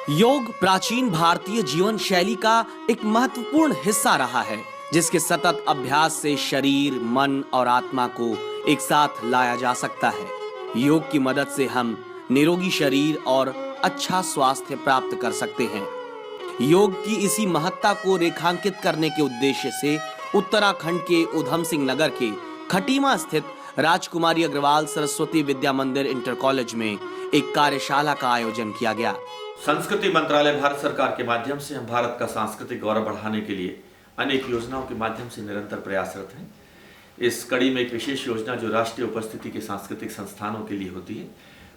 योग प्राचीन भारतीय जीवन शैली का एक महत्वपूर्ण हिस्सा रहा है, जिसके सतत अभ्यास से शरीर, मन और आत्मा को एक साथ लाया जा सकता है। योग की मदद से हम निरोगी शरीर और अच्छा स्वास्थ्य प्राप्त कर सकते हैं। योग की इसी महत्ता को रेखांकित करने के उद्देश्य से उत्तराखंड के उधम सिंह नगर के खटीमा स्थित राजकुमारी अग्रवाल सरस्वती विद्या मंदिर इंटर कॉलेज में एक कार्यशाला का आयोजन किया गया। संस्कृति मंत्रालय भारत सरकार के माध्यम से हम भारत का सांस्कृतिक गौरव बढ़ाने के लिए अनेक योजनाओं के माध्यम से निरंतर प्रयासरत हैं। इस कड़ी में एक विशेष योजना जो राष्ट्रीय उपस्थिति के सांस्कृतिक संस्थानों के लिए होती है,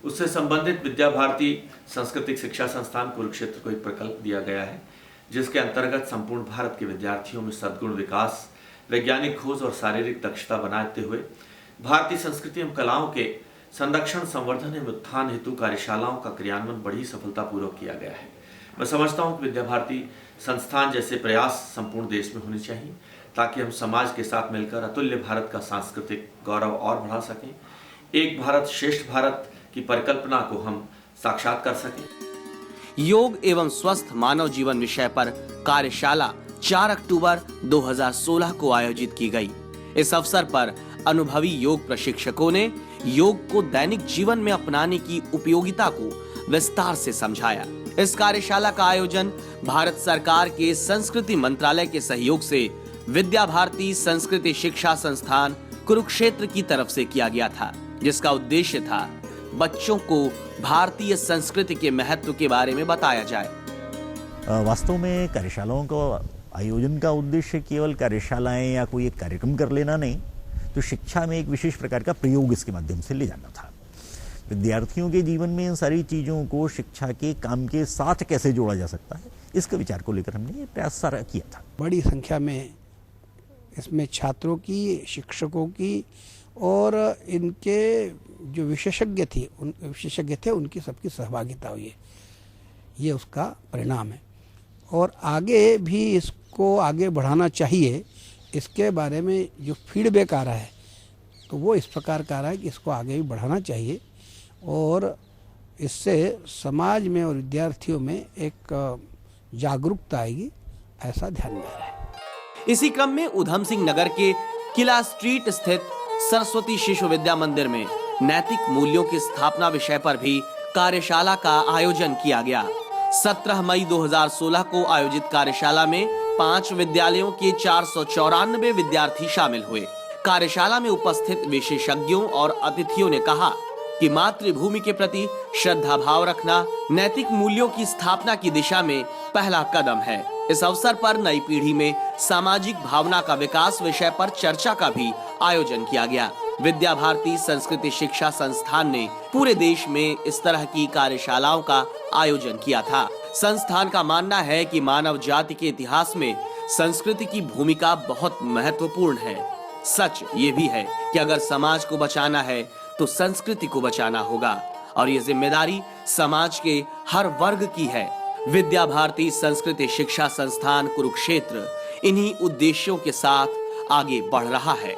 उससे संबंधित विद्या भारती सांस्कृतिक शिक्षा संस्थान कुरुक्षेत्र को एक प्रकल्प दिया गया है, जिसके अंतर्गत संपूर्ण भारत के विद्यार्थियों में सद्गुण विकास, वैज्ञानिक खोज और शारीरिक दक्षता बनाते हुए भारतीय संस्कृति एवं कलाओं के संरक्षण, संवर्धन एवं उत्थान हेतु कार्यशालाओं का क्रियान्वयन बड़ी सफलतापूर्वक किया गया है। मैं समझता हूँ कि विद्या भारती संस्थान जैसे प्रयास संपूर्ण देश में होने चाहिए, ताकि हम समाज के साथ मिलकर अतुल्य भारत का सांस्कृतिक गौरव और बढ़ा सकें, एक भारत श्रेष्ठ भारत की परिकल्पना को हम साक्षात कर सकें। योग एवं स्वस्थ मानव जीवन विषय पर कार्यशाला 4 अक्टूबर 2016 को आयोजित की गई। इस अवसर पर अनुभवी योग प्रशिक्षकों ने योग को दैनिक जीवन में अपनाने की उपयोगिता को विस्तार से समझाया। इस कार्यशाला का आयोजन भारत सरकार के संस्कृति मंत्रालय के सहयोग से विद्या भारती संस्कृति शिक्षा संस्थान कुरुक्षेत्र की तरफ से किया गया था, जिसका उद्देश्य था बच्चों को भारतीय संस्कृति के महत्व के बारे में बताया जाए। वास्तव में कार्यशालाओं का आयोजन का उद्देश्य केवल कार्यशालाएं या कोई एक कार्यक्रम कर लेना नहीं, तो शिक्षा में एक विशेष प्रकार का प्रयोग इसके माध्यम से ले जाना था। विद्यार्थियों के जीवन में इन सारी चीज़ों को शिक्षा के काम के साथ कैसे जोड़ा जा सकता है, इसके विचार को लेकर हमने ये प्रयास सारा किया था। बड़ी संख्या में इसमें छात्रों की, शिक्षकों की और इनके जो विशेषज्ञ थे उनकी सबकी सहभागिता हुई है। ये उसका परिणाम है और आगे भी इसको आगे बढ़ाना चाहिए। इसके बारे में जो फीडबैक आ रहा है तो वो इस प्रकार का आ रहा है कि इसको आगे भी बढ़ाना चाहिए और इससे समाज में और विद्यार्थियों में एक जागरूकता आएगी, ऐसा ध्यान में आ रहा है। इसी क्रम में उधम सिंह नगर के किला स्ट्रीट स्थित सरस्वती शिशु विद्या मंदिर में नैतिक मूल्यों की स्थापना विषय पर भी कार्यशाला का आयोजन किया गया। 17 मई 2016 को आयोजित कार्यशाला में 5 विद्यालयों के 494 विद्यार्थी शामिल हुए। कार्यशाला में उपस्थित विशेषज्ञों और अतिथियों ने कहा कि मातृभूमि के प्रति श्रद्धा भाव रखना नैतिक मूल्यों की स्थापना की दिशा में पहला कदम है। इस अवसर पर नई पीढ़ी में सामाजिक भावना का विकास विषय पर चर्चा का भी आयोजन किया गया। विद्या भारती संस्कृति शिक्षा संस्थान ने पूरे देश में इस तरह की कार्यशालाओं का आयोजन किया था। संस्थान का मानना है कि मानव जाति के इतिहास में संस्कृति की भूमिका बहुत महत्वपूर्ण है। सच ये भी है कि अगर समाज को बचाना है तो संस्कृति को बचाना होगा और ये जिम्मेदारी समाज के हर वर्ग की है। विद्या भारती संस्कृति शिक्षा संस्थान कुरुक्षेत्र इन्हीं उद्देश्यों के साथ आगे बढ़ रहा है।